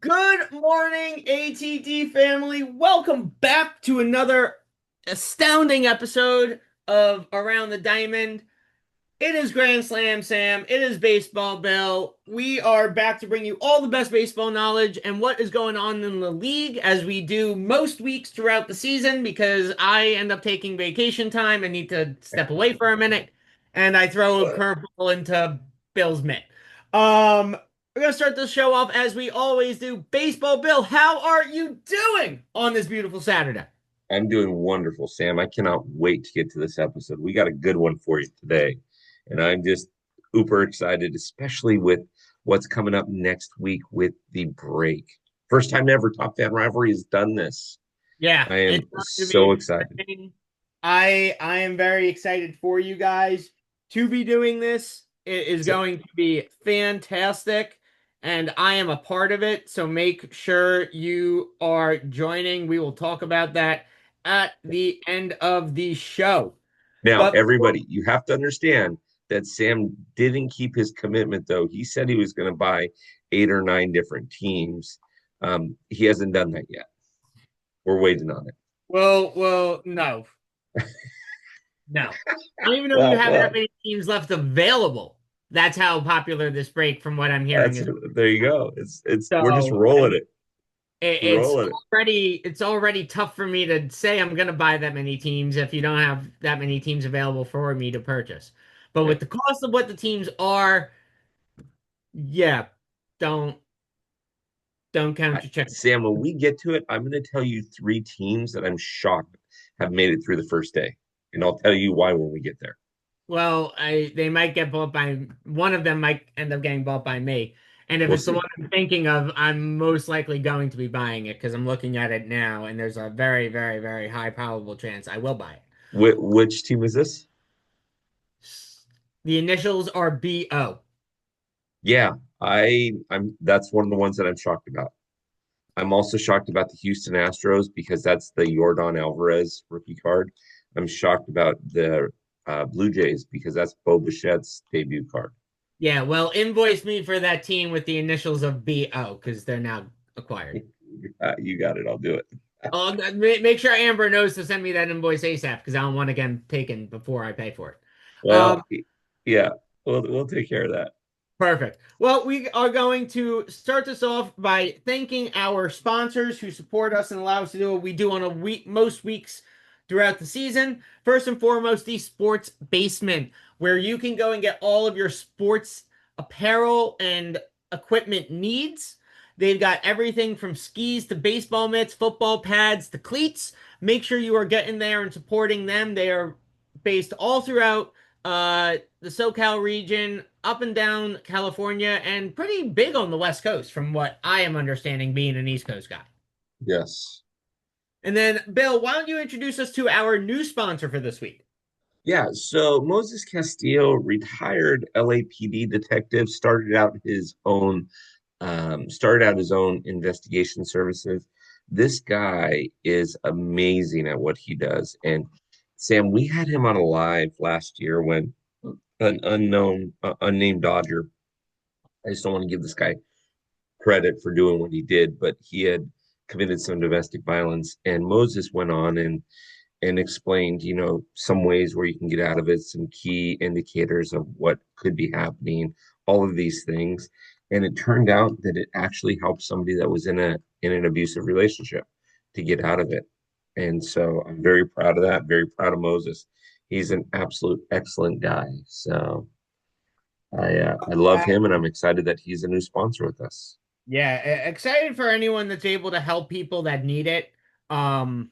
Good morning, ATD family. Welcome back to another astounding episode of Around the Diamond. It is Grand Slam Sam. It is Baseball Bill. We are back to bring you all the best baseball knowledge and what is going on in the league as we do most weeks throughout the season because I end up taking vacation time and need to step away for a minute and I throw a curveball into Bill's mitt. We're gonna start this show off as we always do. Baseball Bill, how are you doing on this beautiful Saturday? I'm doing wonderful, Sam. I cannot wait to get to this episode. We got a good one for you today. And I'm just uber excited, especially with what's coming up next week with the break. First time ever Top Fan Rivalry has done this. Yeah, I it's am going to be so excited. exciting. I am very excited for you guys to be doing this. It is So going to be fantastic, and I am a part of it. So make sure you are joining. We will talk about that at the end of the show. now, But everybody, you have to understand that Sam didn't keep his commitment, though. He said he was going to buy 8 or 9 different teams. He hasn't done that yet. We're waiting on it. no, no. I don't even know if you Well, have that well, many teams left available. That's how popular this break, from what I'm hearing, that's is. there you go. It's we're just So rolling it. it's Rolling it. already tough for me to say I'm gonna buy that many teams if you don't have that many teams available for me to purchase. But Yeah. with the cost of what the teams are, yeah, don't don't count your chickens. Sam, when we get to it, I'm going to tell you 3 teams that I'm shocked have made it through the first day. And I'll tell you why when we get there. Well, I they might get bought by one of them might end up getting bought by me. And if We'll it's the one see. I'm thinking of, I'm most likely going to be buying it because I'm looking at it now and there's a very, very, very high probable chance I will buy it. Which team is this? The initials are BO. Yeah, I'm that's one of the ones that I'm shocked about. I'm also shocked about the Houston Astros because that's the Jordan Alvarez rookie card. I'm shocked about the Blue Jays because that's Bo Bichette's debut card. Yeah, well, invoice me for that team with the initials of BO because they're now acquired. You got it. I'll do it. Make sure Amber knows to send me that invoice ASAP because I don't want to get taken before I pay for it. Um, Well, yeah, we'll take care of that. Perfect. Well, we are going to start this off by thanking our sponsors who support us and allow us to do what we do on a week, most weeks throughout the season. First and foremost, the Sports Basement, where you can go and get all of your sports apparel and equipment needs. They've got everything from skis to baseball mitts, football pads to cleats. Make sure you are getting there and supporting them. They are based all throughout the SoCal region, up and down California, and pretty big on the West Coast, from what I am understanding, being an East Coast guy. Yes. And then, Bill, why don't you introduce us to our new sponsor for this week? Yeah, so Moses Castillo, retired LAPD detective, started out his own investigation services. This guy is amazing at what he does. And Sam, we had him on a live last year when an unnamed Dodger. I just don't want to give this guy credit for doing what he did, but he had committed some domestic violence. And Moses went on and explained, some ways where you can get out of it, some key indicators of what could be happening, all of these things. And it turned out that it actually helped somebody that was in an abusive relationship to get out of it. And so I'm very proud of that, very proud of Moses. He's an absolute excellent guy. So I love him and I'm excited that he's a new sponsor with us. Yeah, excited for anyone that's able to help people that need it. Um,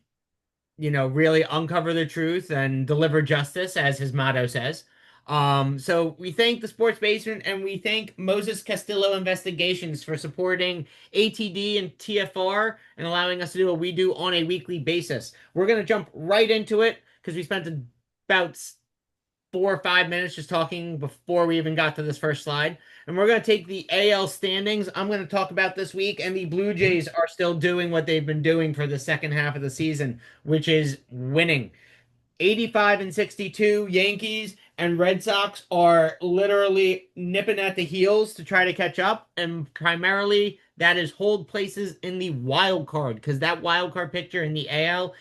really uncover the truth and deliver justice, as his motto says. So we thank the Sports Basement and we thank Moses Castillo Investigations for supporting ATD and TFR and allowing us to do what we do on a weekly basis. We're going to jump right into it because we spent about 4 or 5 minutes just talking before we even got to this first slide. And we're going to take the AL standings. I'm going to talk about this week, and the Blue Jays are still doing what they've been doing for the second half of the season, which is winning. 85 and 62 Yankees, and Red Sox are literally nipping at the heels to try to catch up, and primarily that is hold places in the wild card because that wild card picture in the AL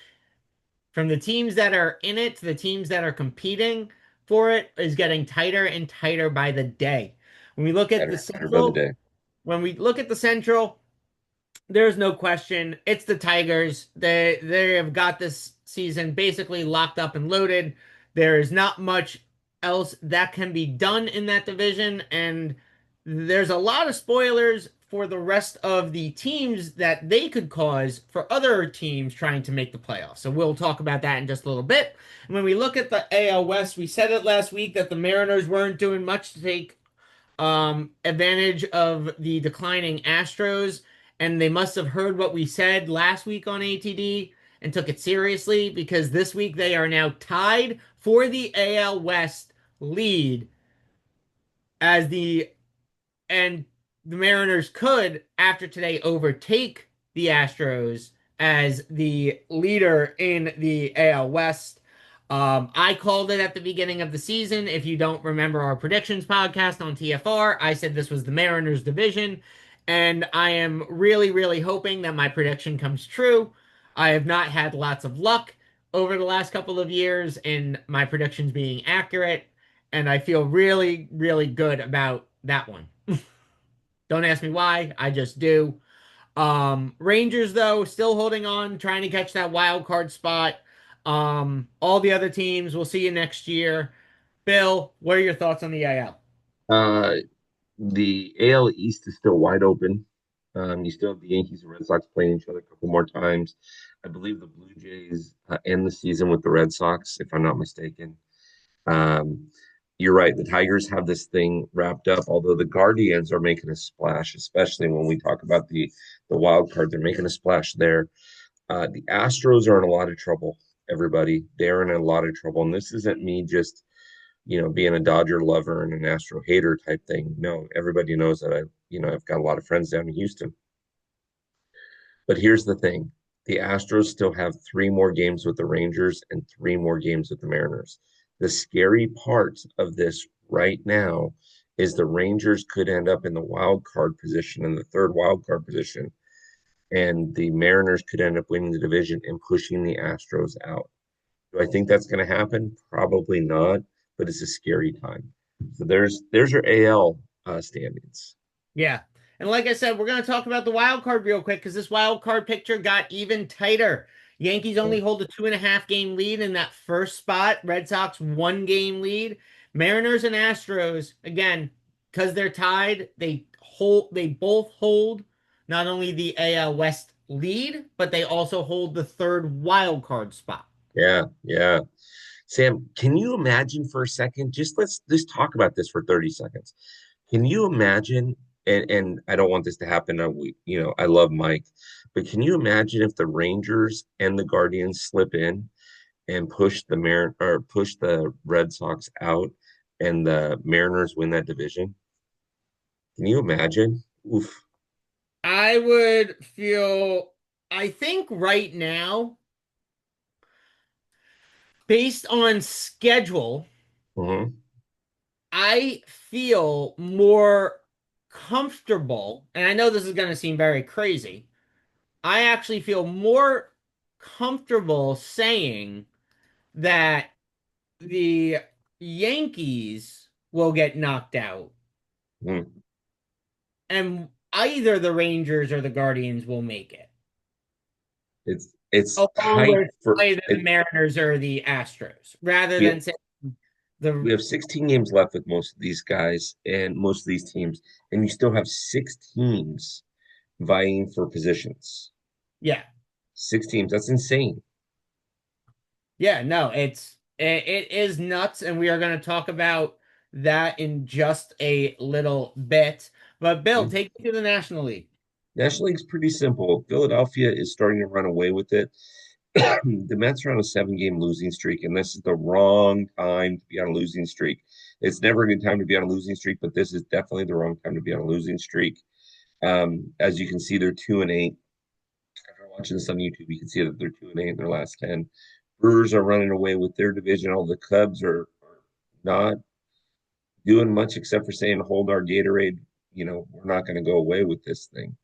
from the teams that are in it to the teams that are competing for it is getting tighter and tighter by the day. When we look at the Better by the Central, day. when we look at the Central, there's no question. It's the Tigers. They have got this season basically locked up and loaded. There is not much else that can be done in that division, and there's a lot of spoilers for the rest of the teams that they could cause for other teams trying to make the playoffs. So we'll talk about that in just a little bit. And when we look at the AL West, we said it last week that the Mariners weren't doing much to take advantage of the declining Astros, and they must have heard what we said last week on ATD and took it seriously because this week they are now tied for the AL West lead as the and the Mariners could after today overtake the Astros as the leader in the AL West. I called it at the beginning of the season. If you don't remember our predictions podcast on TFR, I said this was the Mariners division, and I am really, really hoping that my prediction comes true. I have not had lots of luck over the last couple of years in my predictions being accurate, and I feel really, really good about that one. Don't ask me why, I just do. Rangers though still holding on, trying to catch that wild card spot. All the other teams, we'll see you next year. Bill, what are your thoughts on the AL? Uh, the AL East is still wide open. You still have the Yankees and Red Sox playing each other a couple more times. I believe the Blue Jays end the season with the Red Sox, if I'm not mistaken. Um, you're right. The Tigers have this thing wrapped up, although the Guardians are making a splash, especially when we talk about the wild card. They're making a splash there. The Astros are in a lot of trouble, everybody. They're in a lot of trouble. And this isn't me just, being a Dodger lover and an Astro hater type thing. No, everybody knows that I've got a lot of friends down in Houston. But here's the thing. The Astros still have three more games with the Rangers and three more games with the Mariners. The scary part of this right now is the Rangers could end up in the wild card position, in the third wild card position, and the Mariners could end up winning the division and pushing the Astros out. Do I think that's going to happen? Probably not, but it's a scary time. So there's your AL standings. Yeah. And like I said, we're going to talk about the wild card real quick because this wild card picture got even tighter. Yankees only hold a 2.5 game lead in that first spot. Red Sox 1 game lead. Mariners and Astros, again, because they're tied, they both hold not only the AL West lead, but they also hold the third wild card spot. Yeah, yeah. Sam, can you imagine for a second? Let's talk about this for 30 seconds. Can you imagine? And I don't want this to happen. I love Mike, but can you imagine if the Rangers and the Guardians slip in and push the Red Sox out, and the Mariners win that division? Can you imagine? Oof. I would feel, I think right now, based on schedule, Mhm. I feel more comfortable, and I know this is going to seem very crazy. I actually feel more comfortable saying that the Yankees will get knocked out, Mhm. and either the Rangers or the Guardians will make it, It's along tight with for either the it. Mariners or the Astros, rather We than saying the we have 16 games left with most of these guys and most of these teams, and you still have six teams vying for positions. yeah. Six teams. That's insane. Yeah, no, it is nuts, and we are going to talk about that in just a little bit. But Bill, Mhm. take me to the National League. National League's pretty simple. Philadelphia is starting to run away with it. The Mets are on a 7 game losing streak, and this is the wrong time to be on a losing streak. It's never a good time to be on a losing streak, but this is definitely the wrong time to be on a losing streak. As you can see, they're 2-8. If you're watching this on YouTube, you can see that they're 2-8 in their last 10. Brewers are running away with their division. All the Cubs are not doing much except for saying, hold our Gatorade. We're not going to go away with this thing.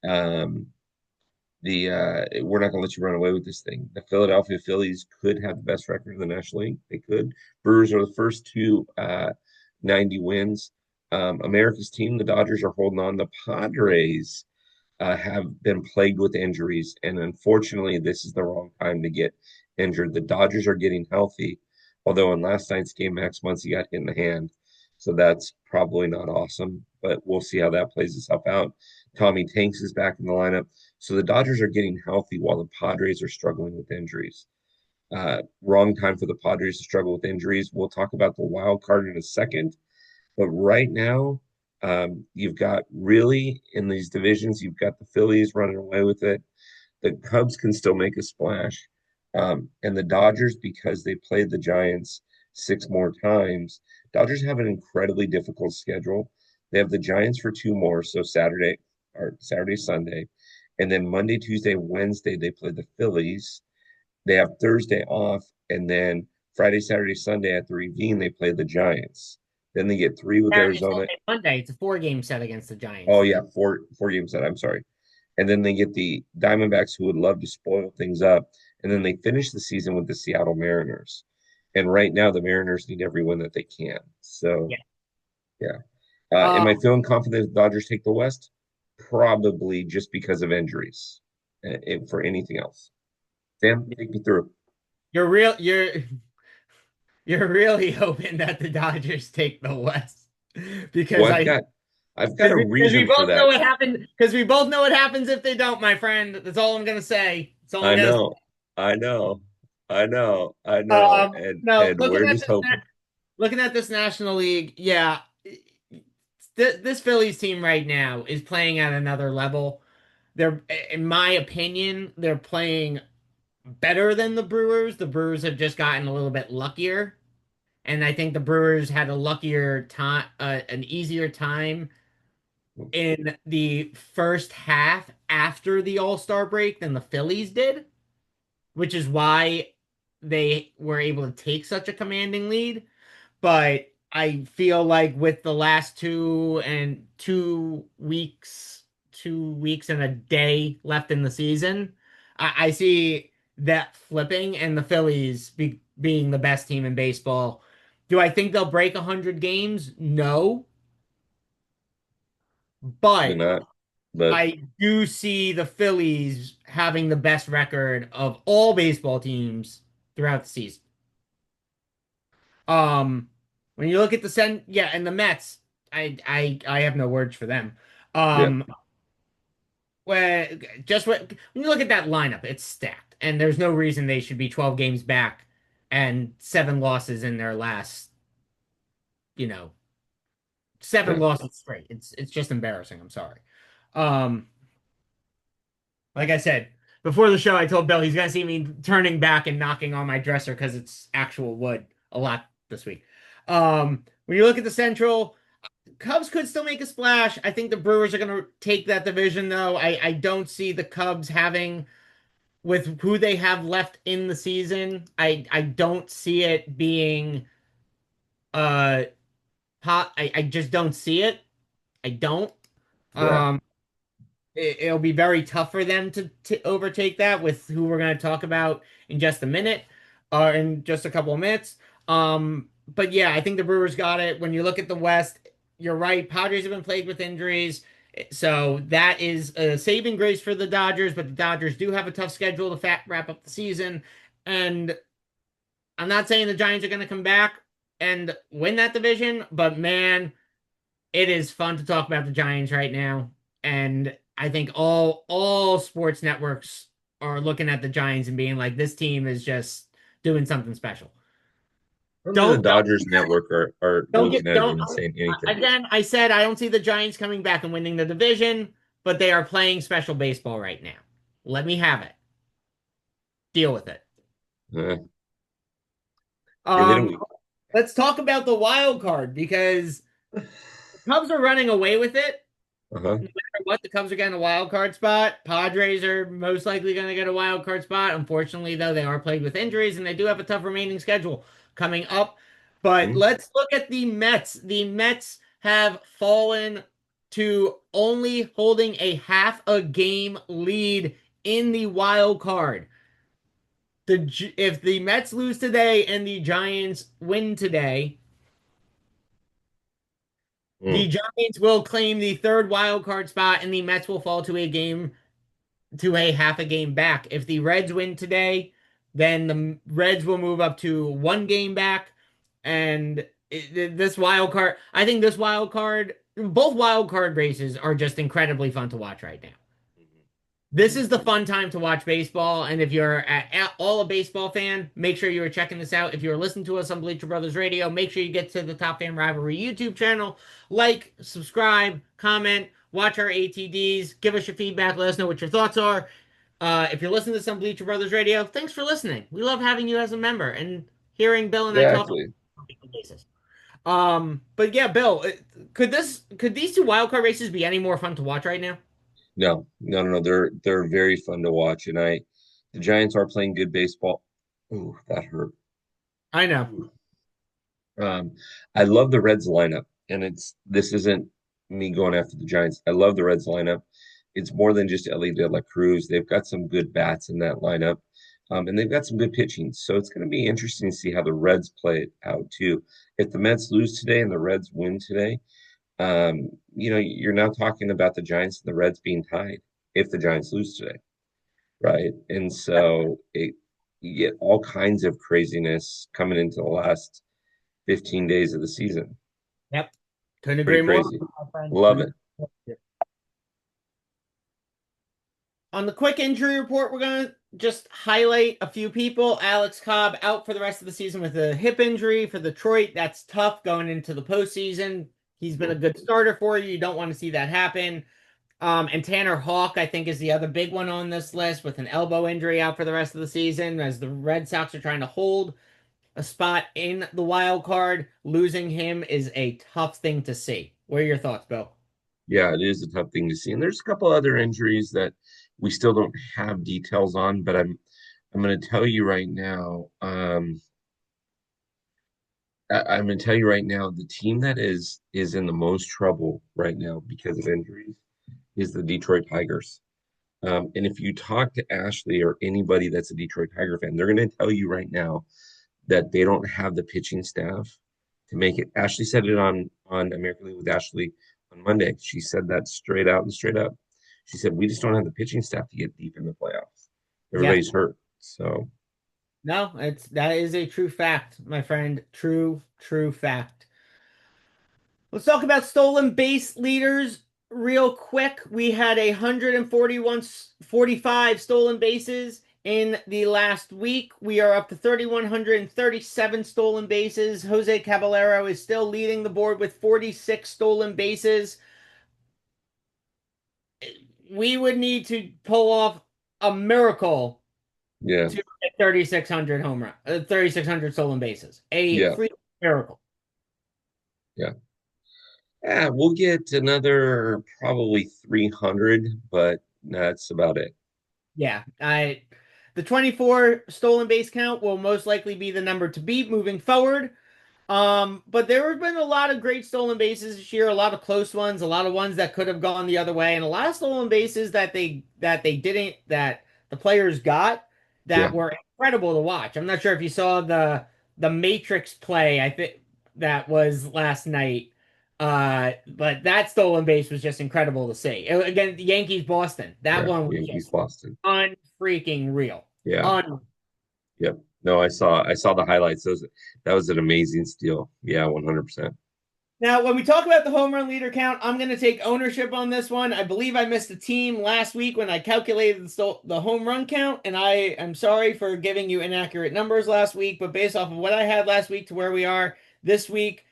Um, we're not going to let you run away with this thing. The Philadelphia Phillies could have the best record in the National League. They could. Brewers are the first two 90 wins. America's team, the Dodgers, are holding on. The Padres have been plagued with injuries, and unfortunately, this is the wrong time to get injured. The Dodgers are getting healthy, although in last night's game, Max Muncy got hit in the hand, so that's probably not awesome. But we'll see how that plays itself out. Tommy Tanks is back in the lineup, so the Dodgers are getting healthy while the Padres are struggling with injuries. Wrong time for the Padres to struggle with injuries. We'll talk about the wild card in a second, but right now, you've got really in these divisions, you've got the Phillies running away with it. The Cubs can still make a splash. And the Dodgers, because they played the Giants six more times, Dodgers have an incredibly difficult schedule. They have the Giants for two more, so Saturday, Sunday. And then Monday, Tuesday, Wednesday, they play the Phillies. They have Thursday off, and then Friday, Saturday, Sunday at the Ravine, they play the Giants. Then they get three with Saturday, Arizona. Sunday, Monday. It's a 4 game set against the Oh Giants. yeah, four games set. I'm sorry. And then they get the Diamondbacks, who would love to spoil things up. And then they finish the season with the Seattle Mariners. And right now, the Mariners need every win that they can. So Yeah. yeah. Am I Um, feeling confident the Dodgers take the West? Probably just because of injuries. For anything else, Sam, take me through. you're real. You're really hoping that the Dodgers take the West because Well, I I've got because a we reason for both know that. what happened because we both know what happens if they don't, my friend. That's all I'm gonna say. That's all I'm I gonna say. know, I know, I know, No, and we're just hoping. looking at this National League, yeah, this Phillies team right now is playing at another level. They're, in my opinion, they're playing better than the Brewers. The Brewers have just gotten a little bit luckier, and I think the Brewers had a luckier time, an easier time in the first half after the All-Star break than the Phillies did, which is why they were able to take such a commanding lead. But I feel like with the last 2 weeks and a day left in the season, I see that flipping and the Phillies being the best team in baseball. Do I think they'll break 100 games? No, Probably but not, but I do see the Phillies having the best record of all baseball teams throughout the season. Um, when you look at yeah, and the Mets, I have no words for them. yeah, Um, when when you look at that lineup, it's stacked, and there's no reason they should be 12 games back and 7 losses in their last, you know, seven yeah. losses straight. It's just embarrassing. I'm sorry. Um, like I said before the show, I told Bill he's gonna see me turning back and knocking on my dresser because it's actual wood a lot this week. When you look at the Central, Cubs could still make a splash. I think the Brewers are going to take that division, though. I don't see the Cubs having, with who they have left in the season, I don't see it being, uh, I just don't see it. I don't. Yeah. Um, it'll be very tough for them to overtake that with who we're going to talk about in just a minute, or in just a couple of minutes. But yeah, I think the Brewers got it. When you look at the West, you're right. Padres have been plagued with injuries, so that is a saving grace for the Dodgers. But the Dodgers do have a tough schedule to wrap up the season, and I'm not saying the Giants are going to come back and win that division, but man, it is fun to talk about the Giants right now, and I think all sports networks are looking at the Giants and being like, this team is just doing something special. Probably the Don't Dodgers network are don't looking get at it don't and saying anything. again. I said I don't see the Giants coming back and winning the division, but they are playing special baseball right now. Let me have it. Deal with it. Uh, yeah, they Um, don't. let's talk about the wild card because the Cubs are running away with it. Uh-huh. No matter what, the Cubs are getting a wild card spot. Padres are most likely going to get a wild card spot. Unfortunately, though, they are plagued with injuries and they do have a tough remaining schedule coming up. But Mhm. let's look at the Mets. The Mets have fallen to only holding a half a game lead in the wild card. If the Mets lose today and the Giants win today, the Mm. Giants will claim the third wild card spot and the Mets will fall to a half a game back. If the Reds win today, then the Reds will move up to one game back. And this wild card, I think this wild card, both wild card races are just incredibly fun to watch right now. This is the fun time to watch baseball. And if you're at all a baseball fan, make sure you are checking this out. If you're listening to us on Bleacher Brothers Radio, make sure you get to the Top Fan Rivalry YouTube channel. Like, subscribe, comment, watch our ATDs, give us your feedback, let us know what your thoughts are. If you're listening to some Bleacher Brothers Radio, thanks for listening. We love having you as a member and hearing Bill and I talk on Exactly. a weekly basis. But yeah, Bill, could these two wildcard races be any more fun to watch right now? No, no, no, no. They're very fun to watch, and the Giants are playing good baseball. Ooh, that hurt. I know. Ooh. I love the Reds lineup, and this isn't me going after the Giants. I love the Reds lineup. It's more than just Ellie De La Cruz. They've got some good bats in that lineup, and they've got some good pitching. So it's going to be interesting to see how the Reds play it out too. If the Mets lose today and the Reds win today, you're now talking about the Giants and the Reds being tied if the Giants lose today, right? And so you get all kinds of craziness coming into the last 15 days of the season. Yep. Couldn't Pretty agree more, crazy. my friend. Love Couldn't it. agree more. On the quick injury report, we're going to just highlight a few people. Alex Cobb out for the rest of the season with a hip injury for Detroit. That's tough going into the postseason. He's been a good starter for you. You don't want to see that happen. And Tanner Hawk, I think, is the other big one on this list with an elbow injury out for the rest of the season as the Red Sox are trying to hold a spot in the wild card. Losing him is a tough thing to see. What are your thoughts, Bill? Yeah, it is a tough thing to see. And there's a couple other injuries that we still don't have details on, but I'm going to tell you right now. I'm going to tell you right now, the team that is in the most trouble right now because of injuries is the Detroit Tigers. And if you talk to Ashley or anybody that's a Detroit Tiger fan, they're going to tell you right now that they don't have the pitching staff to make it. Ashley said it on American League with Ashley on Monday. She said that straight out and straight up. She said we just don't have the pitching staff to get deep in the playoffs. Yeah. Everybody's hurt. So No, that is a true fact, my friend. True fact. Let's talk about stolen base leaders real quick. We had 145 stolen bases in the last week. We are up to 3,137 stolen bases. Jose Caballero is still leading the board with 46 stolen bases. We would need to pull off a miracle yeah, to get 3,600 home run, 3,600 stolen bases. A yeah, free miracle. yeah. Yeah, we'll get another probably 300, but that's about it. Yeah, the 24 stolen base count will most likely be the number to beat moving forward. But there have been a lot of great stolen bases this year, a lot of close ones, a lot of ones that could have gone the other way, and a lot of stolen bases that they didn't that the players got that Yeah, were incredible to watch. I'm not sure if you saw the Matrix play, I think that was last night. But that stolen base was just incredible to see. Again, the Yankees Boston. That yeah. one was Yankees, just Boston. unfreaking real. Yeah, Un yep. No, I saw the highlights. That was an amazing steal. Yeah, 100%. Now, when we talk about the home run leader count, I'm going to take ownership on this one. I believe I missed a team last week when I calculated the home run count, and I am sorry for giving you inaccurate numbers last week. But based off of what I had last week to where we are this week,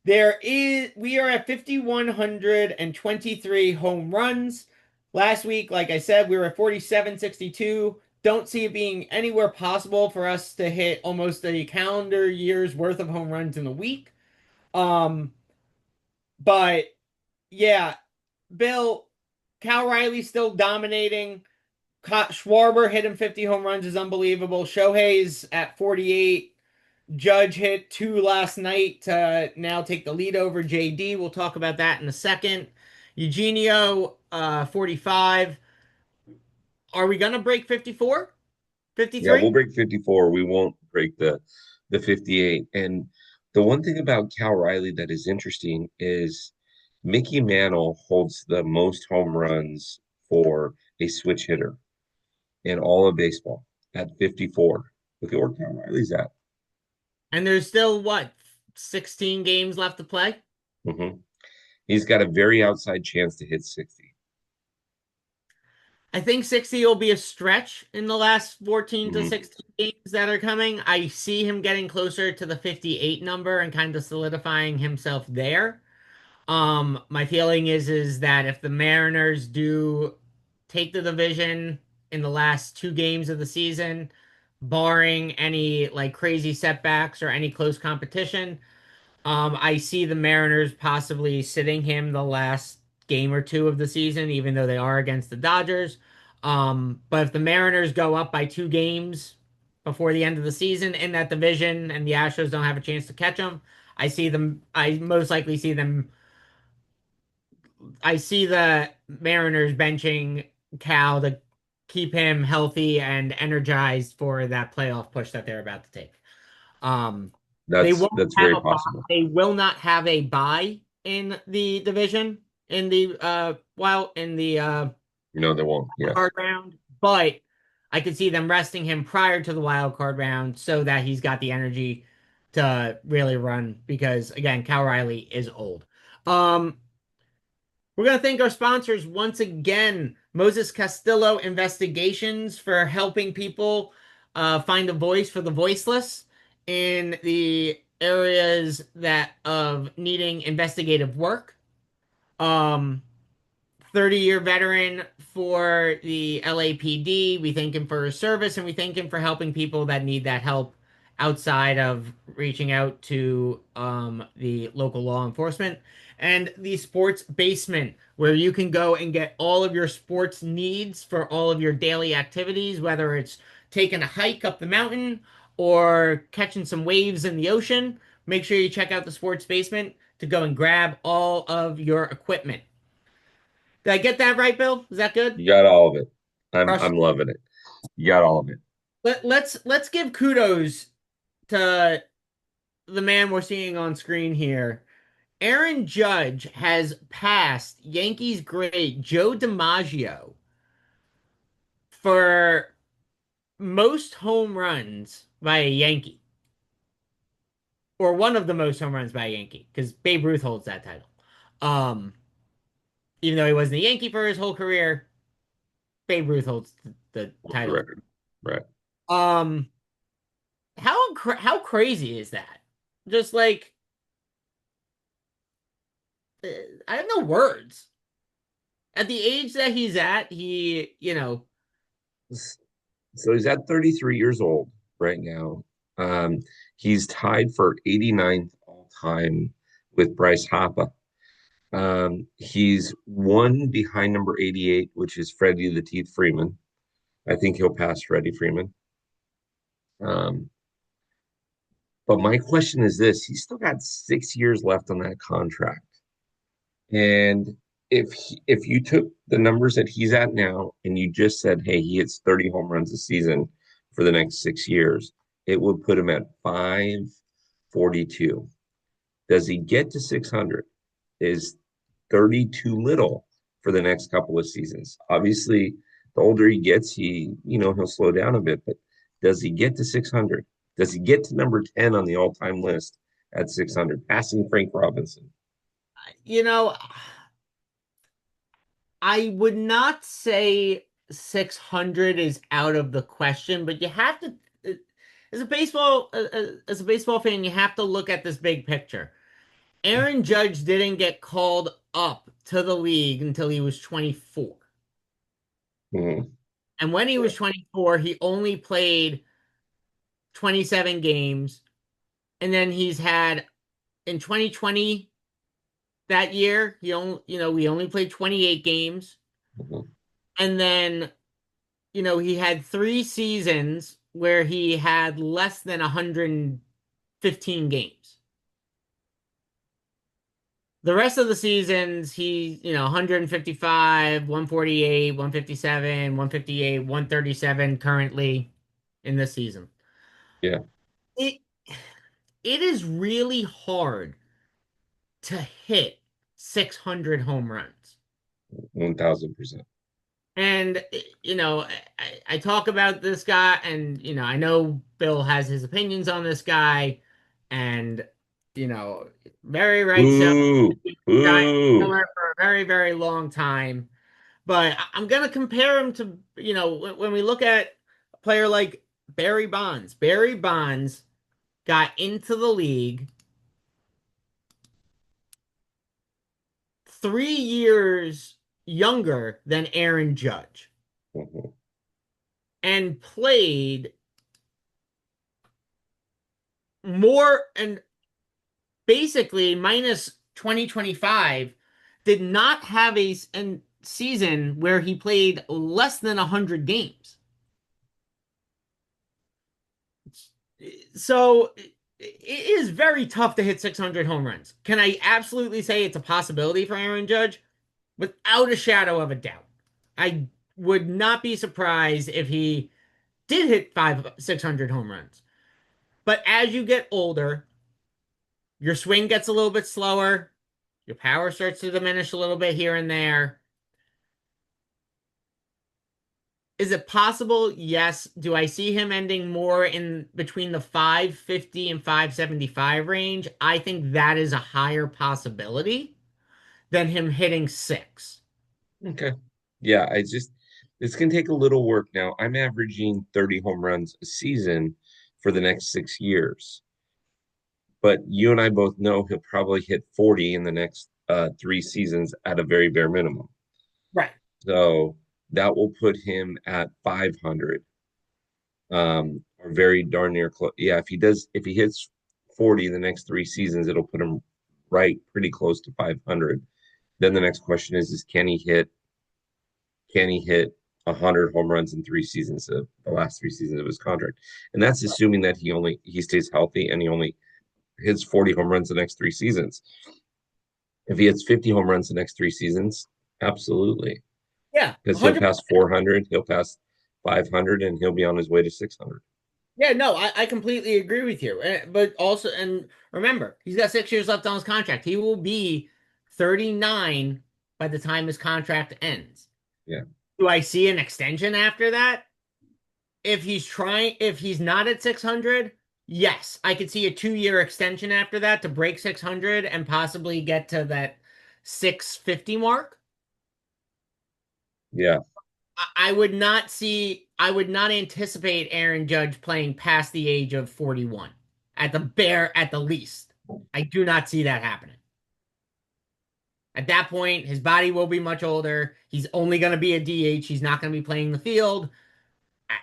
we are at 5,123 home runs. Last week, like I said, we were at 4,762. Don't see it being anywhere possible for us to hit almost a calendar year's worth of home runs in a week. Um, but yeah, Bill, Cal Riley's still dominating. Schwarber hitting 50 home runs is unbelievable. Shohei's at 48. Judge hit 2 last night to now take the lead over JD. We'll talk about that in a second. Eugenio, 45. Are we gonna break 54? Yeah, we'll 53? break 54. We won't break the 58. And the one thing about Cal Riley that is interesting is Mickey Mantle holds the most home runs for a switch hitter in all of baseball at 54. Look at where Cal Riley's at. And there's still what, 16 games left to play? Hmm. He's got a very outside chance to hit 60. I think 60 will be a stretch in the last 14 to Hmm. 16 games that are coming. I see him getting closer to the 58 number and kind of solidifying himself there. My feeling is that if the Mariners do take the division in the last 2 games of the season, barring any like crazy setbacks or any close competition, I see the Mariners possibly sitting him the last game or two of the season, even though they are against the Dodgers. But if the Mariners go up by 2 games before the end of the season in that division and the Astros don't have a chance to catch them, I most likely see them. I see the Mariners benching Cal to keep him healthy and energized for that playoff push that they're about to take. Um, they won't That's have very a bye. possible. They will not have a bye in the division in the in the They won't. Yeah. card round, but I could see them resting him prior to the wild card round so that he's got the energy to really run because again, Cal Riley is old. Um, we're going to thank our sponsors once again, Moses Castillo Investigations, for helping people find a voice for the voiceless in the areas that of needing investigative work. Um, 30-year veteran for the LAPD. We thank him for his service and we thank him for helping people that need that help outside of reaching out to the local law enforcement. And the Sports Basement, where you can go and get all of your sports needs for all of your daily activities, whether it's taking a hike up the mountain or catching some waves in the ocean. Make sure you check out the Sports Basement to go and grab all of your equipment. Did I get that right, Bill? Is that good? You got all of it. Crush. I'm loving it. You got all of it. Let's give kudos to the man we're seeing on screen here. Aaron Judge has passed Yankees great Joe DiMaggio for most home runs by a Yankee, or one of the most home runs by a Yankee, because Babe Ruth holds that title. Um, Even though he wasn't a Yankee for his whole career, Babe Ruth holds the What's the title. record? Right. Um, how crazy is that? Just like I have no words. At the age that he's at, So he's at 33 years old right now. Um, he's tied for 89th all time with Bryce Harper. He's one behind number 88, which is Freddie the Teeth Freeman. I think he'll pass Freddie Freeman. Um, but my question is this: he's still got 6 years left on that contract. And if you took the numbers that he's at now and you just said, hey, he hits 30 home runs a season for the next 6 years, it would put him at 542. Does he get to 600? Is 30 too little for the next couple of seasons? Obviously, the older he gets, he'll slow down a bit, but does he get to 600? Does he get to number 10 on the all-time list at 600, passing Frank Robinson? you know, I would not say 600 is out of the question, but you have to, as a baseball fan, you have to look at this big picture. Aaron Judge didn't get called up to the league until he was 24. Mhm. And when he was 24, he only played 27 games. And then he's had in 2020 that year, we only played 28 games. Mhm. And then, he had 3 seasons where he had less than 100. 15 games. The rest of the seasons, he's, 155, 148, 157, 158, 137 currently in this season. Yeah, It it is really hard to hit 600 home runs. 1000%. And, I talk about this guy, and, I know Bill has his opinions on this guy, and, you know, very right. So, Ooh, Giant ooh. killer for a very, very long time. But I'm going to compare him to, when we look at a player like Barry Bonds got into the league 3 years younger than Aaron Judge Mhm. and played more, and basically minus 2025 did not have a season where he played less than 100 games. So it is very tough to hit 600 home runs. Can I absolutely say it's a possibility for Aaron Judge? Without a shadow of a doubt. I would not be surprised if he did hit 600 home runs. But as you get older, your swing gets a little bit slower. Your power starts to diminish a little bit here and there. Is it possible? Yes. Do I see him ending more in between the 550 and 575 range? I think that is a higher possibility than him hitting six. Okay. Yeah, it's gonna take a little work now. I'm averaging 30 home runs a season for the next 6 years. But you and I both know he'll probably hit 40 in the next 3 seasons at a very bare minimum. Right. So that will put him at 500, or very darn near close. Yeah, if he hits 40 the next 3 seasons, it'll put him right pretty close to 500. Then the next question is can he hit 100 home runs in 3 seasons of the last 3 seasons of his contract? And that's assuming that he stays healthy and he only hits 40 home runs the next 3 seasons. If he hits 50 home runs the next 3 seasons, absolutely. Yeah. Because he'll 100. pass 400, he'll pass 500, and he'll be on his way to 600. Yeah, no, I completely agree with you. But also, and remember, he's got 6 years left on his contract. He will be 39 by the time his contract ends. Yeah. Do I see an extension after that? If he's not at 600, yes, I could see a 2-year extension after that to break 600 and possibly get to that 650 mark. Yeah. I would not anticipate Aaron Judge playing past the age of 41 at the least. I do not see that happening. At that point, his body will be much older. He's only going to be a DH. He's not going to be playing the field.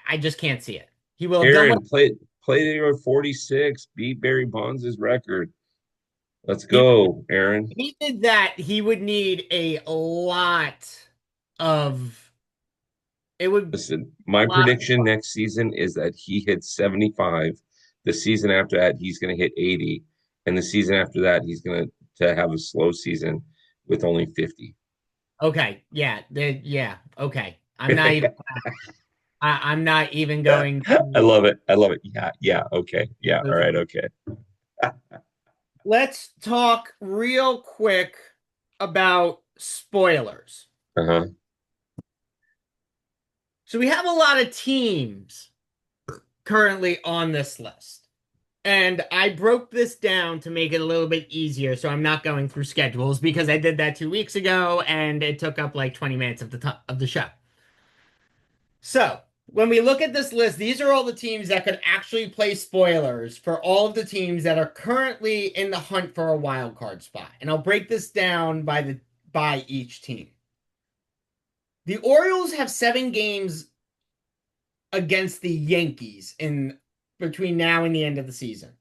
I just can't see it. He will have done what Aaron played at your 46, beat Barry Bonds' record. Let's he go, Aaron. he did that. He would need a lot of it would Listen, a my lot of prediction next season is that he hits 75. The season after that, he's going to hit 80. And the season after that, he's going to have a slow season with only 50. okay. Yeah, yeah, okay. I'm not even going I to. love it. I love it. Yeah, yeah, okay. Yeah, all right, okay. Let's talk real quick about spoilers. Uh-huh. So we have a lot of teams currently on this list. And I broke this down to make it a little bit easier, so I'm not going through schedules because I did that 2 weeks ago and it took up like 20 minutes of the top of the show. So when we look at this list, these are all the teams that could actually play spoilers for all of the teams that are currently in the hunt for a wild card spot. And I'll break this down by each team. The Orioles have 7 games against the Yankees in between now and the end of the season.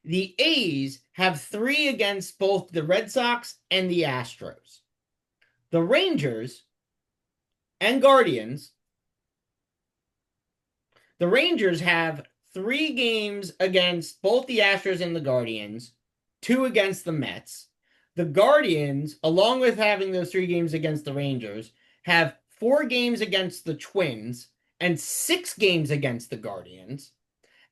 The A's have 3 against both the Red Sox and the Astros. The Rangers and Guardians, the Rangers have 3 games against both the Astros and the Guardians, 2 against the Mets. The Guardians, along with having those 3 games against the Rangers, have 4 games against the Twins and 6 games against the Guardians,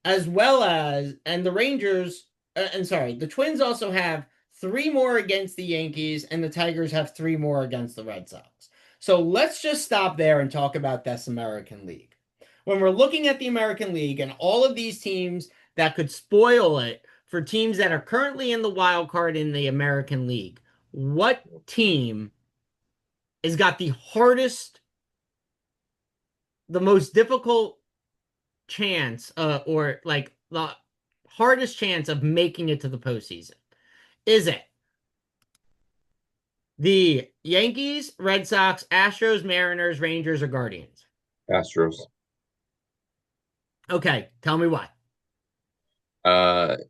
as well as, and the Rangers, and sorry, the Twins also have 3 more against the Yankees, and the Tigers have 3 more against the Red Sox. So let's just stop there and talk about this American League. When we're looking at the American League and all of these teams that could spoil it for teams that are currently in the wild card in the American League, what team has got the hardest, the most difficult chance, or like the hardest chance of making it to the postseason? Is it the Yankees, Red Sox, Astros, Mariners, Rangers, or Guardians? Astros. Okay, tell me why.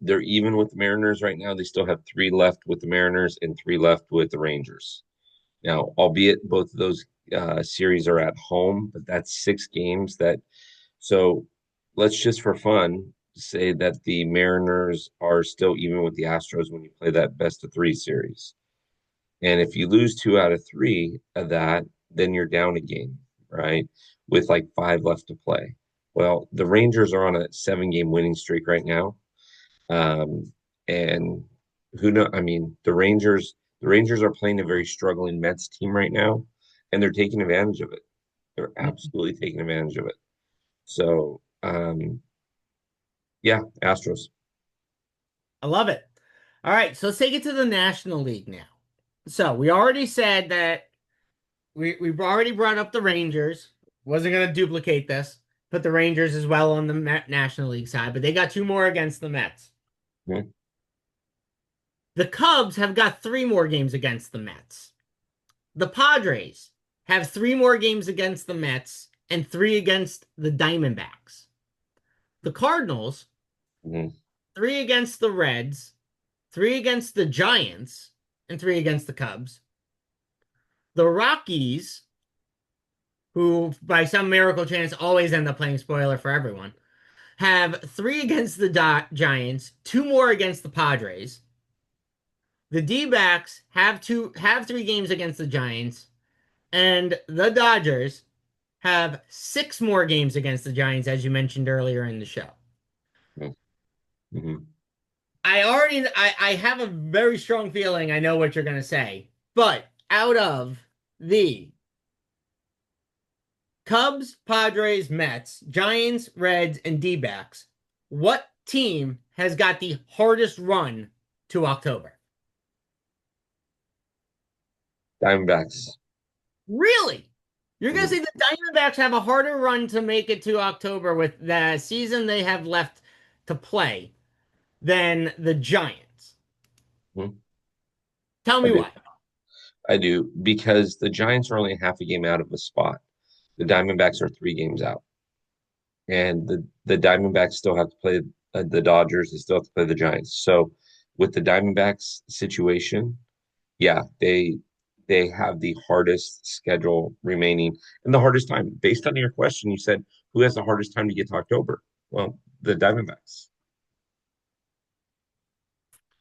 They're even with the Mariners right now. They still have 3 left with the Mariners and 3 left with the Rangers. Now, albeit both of those series are at home, but that's 6 games that. So let's just for fun say that the Mariners are still even with the Astros when you play that best of 3 series. And if you lose 2 out of 3 of that, then you're down a game, right? With like 5 left to play. Well, the Rangers are on a 7-game winning streak right now. And who know? I mean, the Rangers are playing a very struggling Mets team right now, and they're taking advantage of it. They're absolutely taking advantage of it. So, yeah, Astros. I love it. All right, so let's take it to the National League now. So we already said that we've already brought up the Rangers. Wasn't going to duplicate this. Put the Rangers as well on the National League side, but they got 2 more against the Mets. Mhm. The Cubs have got 3 more games against the Mets. The Padres have 3 more games against the Mets and 3 against the Diamondbacks. The Cardinals, Mhm. 3 against the Reds, 3 against the Giants, and 3 against the Cubs. The Rockies, who by some miracle chance always end up playing spoiler for everyone, have 3 against the Giants, 2 more against the Padres. The D-backs have 3 games against the Giants, and the Dodgers have 6 more games against the Giants, as you mentioned earlier in the show. Mhm. I have a very strong feeling I know what you're gonna say, but out of the Cubs, Padres, Mets, Giants, Reds, and D-backs, what team has got the hardest run to October? Diamondbacks. Really? You're going to Mhm. say the Diamondbacks have a harder run to make it to October with the season they have left to play than the Giants? Mhm. Tell I me do. why. I do because the Giants are only half a game out of a spot. The Diamondbacks are 3 games out, and the Diamondbacks still have to play the Dodgers. They still have to play the Giants. So with the Diamondbacks situation, yeah, they have the hardest schedule remaining and the hardest time. Based on your question, you said who has the hardest time to get to October? Well, the Diamondbacks.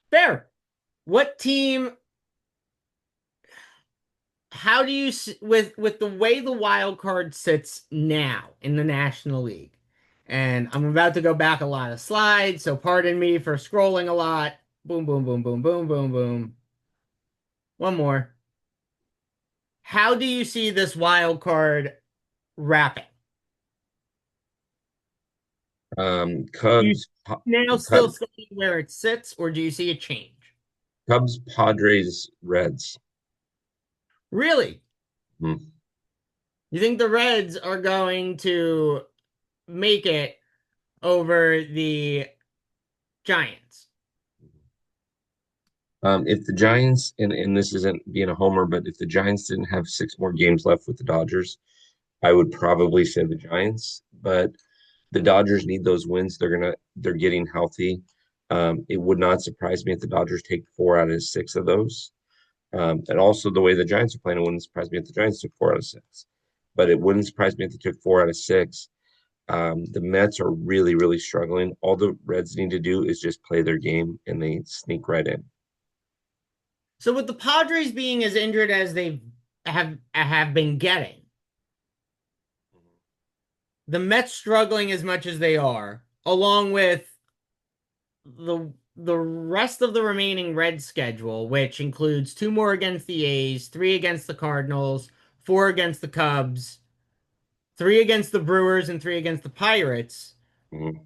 Fair. What team, how do you with the way the wild card sits now in the National League? And I'm about to go back a lot of slides, so pardon me for scrolling a lot. Boom, boom, boom, boom, boom, boom, boom. One more. How do you see this wild card wrapping? Do you Cubs, now still Cubs, stay where it sits, or do you see a change? Cubs, Padres, Reds. Really? Hmm. You think the Reds are going to make it over the Giants? If the Giants, and this isn't being a homer, but if the Giants didn't have 6 more games left with the Dodgers, I would probably say the Giants. But the Dodgers need those wins. They're getting healthy. It would not surprise me if the Dodgers take 4 out of 6 of those. And also the way the Giants are playing, it wouldn't surprise me if the Giants took 4 out of 6. But it wouldn't surprise me if they took 4 out of 6. The Mets are really, really struggling. All the Reds need to do is just play their game, and they sneak right in. So with the Padres being as injured as they have been getting, the Mets struggling as much as they are, along with the rest of the remaining Red schedule, which includes two more against the A's, three against the Cardinals, four against the Cubs, three against the Brewers, and three against the Pirates. Mhm.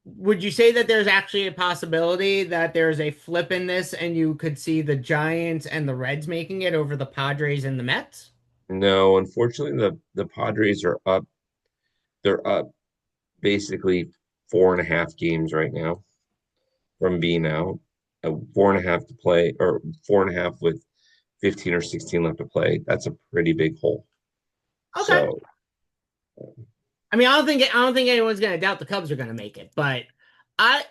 Would you say that there's actually a possibility that there's a flip in this and you could see the Giants and the Reds making it over the Padres and the Mets? No, unfortunately, the Padres are up. They're up basically 4.5 games right now from being out. 4.5 to play, or 4.5 with 15 or 16 left to play. That's a pretty big hole. Okay. So, I mean, I don't think anyone's gonna doubt the Cubs are gonna make it, but I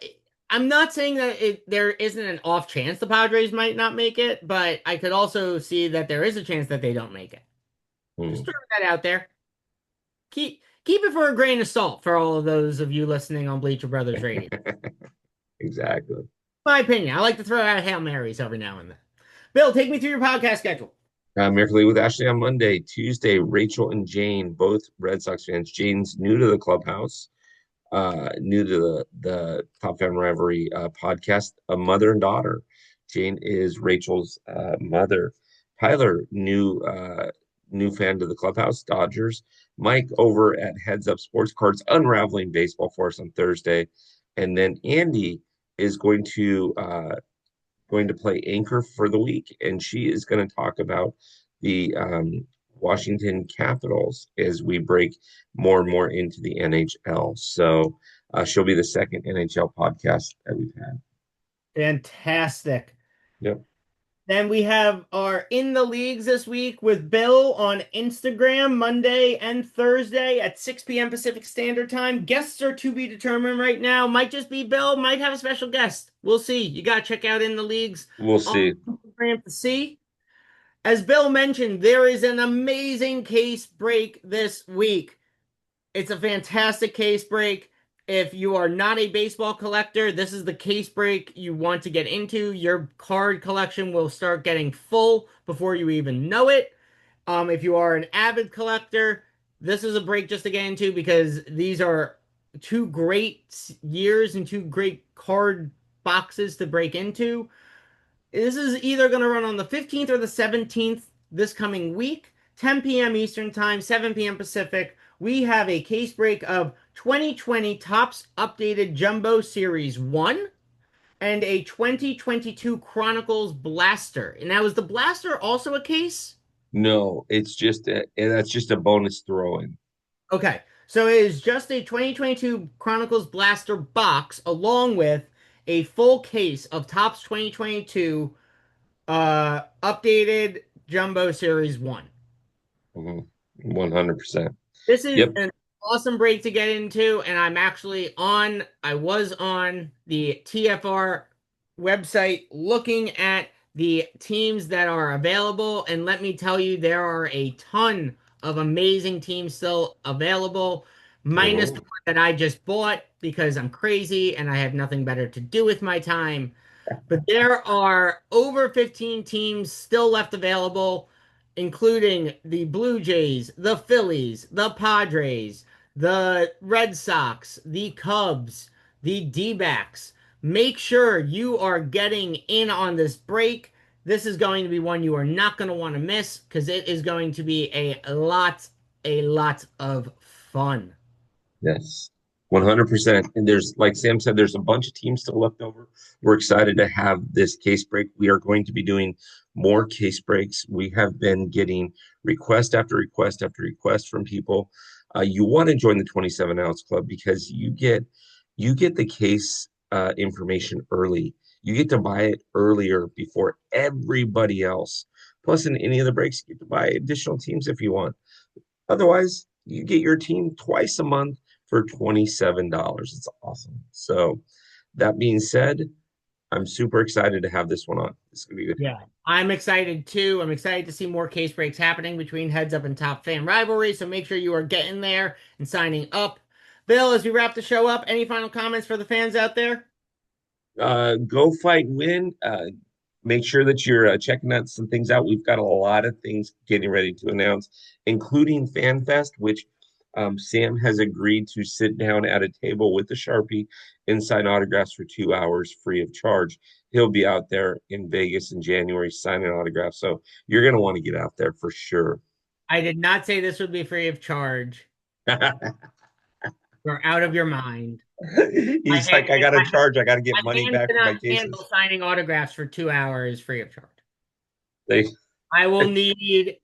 I'm not saying that there isn't an off chance the Padres might not make it, but I could also see that there is a chance that they don't make it. Just hmm. throw that out there. Keep it for a grain of salt for all of those of you listening on Bleacher Brothers Radio. Exactly. My opinion. I like to throw out Hail Marys every now and then. Bill, take me through your podcast schedule. Miracle League with Ashley on Monday. Tuesday, Rachel and Jane, both Red Sox fans. Jane's new to the clubhouse, new to the Top Fan Rivalry podcast, a mother and daughter. Jane is Rachel's mother. Tyler, new fan to the clubhouse, Dodgers. Mike over at Heads Up Sports Cards, unraveling baseball for us on Thursday. And then Andy is going to play anchor for the week, and she is going to talk about the Washington Capitals as we break more and more into the NHL. So she'll be the second NHL podcast that we've had. Fantastic. Yep. Then we have our In the Leagues this week with Bill on Instagram Monday and Thursday at 6 p.m. Pacific Standard Time. Guests are to be determined right now. Might just be Bill, might have a special guest. We'll see. You got to check out In the Leagues We'll on see. Instagram to see. As Bill mentioned, there is an amazing case break this week. It's a fantastic case break. If you are not a baseball collector, this is the case break you want to get into. Your card collection will start getting full before you even know it. If you are an avid collector, this is a break just to get into because these are two great years and two great card boxes to break into. This is either going to run on the 15th or the 17th this coming week, 10 p.m. Eastern Time, 7 p.m. Pacific. We have a case break of 2020 Topps Updated Jumbo Series 1 and a 2022 Chronicles Blaster. And now, is the Blaster also a case? No, that's just a bonus throw in. Okay, so it is just a 2022 Chronicles Blaster box along with a full case of Topps 2022 updated Jumbo Series 1. 100%. This is Yep. an awesome break to get into, and I was on the TFR website looking at the teams that are available, and let me tell you, there are a ton of amazing teams still available, minus the Mhm. one that I just bought because I'm crazy and I have nothing better to do with my time. But there are over 15 teams still left available, including the Blue Jays, the Phillies, the Padres, the Red Sox, the Cubs, the D-backs. Make sure you are getting in on this break. This is going to be one you are not going to want to miss because it is going to be a lot of fun. Yes, 100%. And there's, like Sam said, there's a bunch of teams still left over. We're excited to have this case break. We are going to be doing more case breaks. We have been getting request after request after request from people. You want to join the 27 ounce club because you get the case information early. You get to buy it earlier before everybody else. Plus, in any of the breaks, you get to buy additional teams if you want. Otherwise, you get your team twice a month for $27. It's awesome. So, that being said, I'm super excited to have this one on. It's gonna be good. Yeah, I'm excited too. I'm excited to see more case breaks happening between Heads Up and Top Fan Rivalry. So make sure you are getting there and signing up. Bill, as we wrap the show up, any final comments for the fans out there? Go fight win. Make sure that you're checking out some things out. We've got a lot of things getting ready to announce, including FanFest, which Sam has agreed to sit down at a table with the Sharpie and sign autographs for 2 hours free of charge. He'll be out there in Vegas in January signing autographs. So you're going to want to get out there for sure. I did not say this would be free of charge. You're out of your mind. He's like, I got to charge. I got to get My money hand back for my cannot handle cases. signing autographs for 2 hours free of charge. They I will need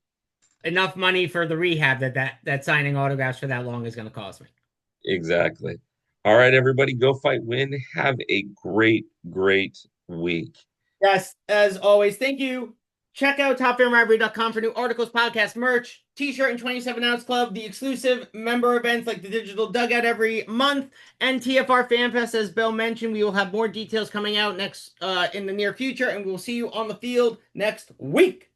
enough money for the rehab that signing autographs for that long is going to cost me. exactly. All right, everybody, go fight win. Have a great, great week. Yes, as always, thank you. Check out topfilmrivalry.com for new articles, podcast merch, t-shirt, and 27 Ounce Club, the exclusive member events like the Digital Dugout every month, and TFR FanFest. As Bill mentioned, we will have more details coming out next in the near future, and we will see you on the field next week.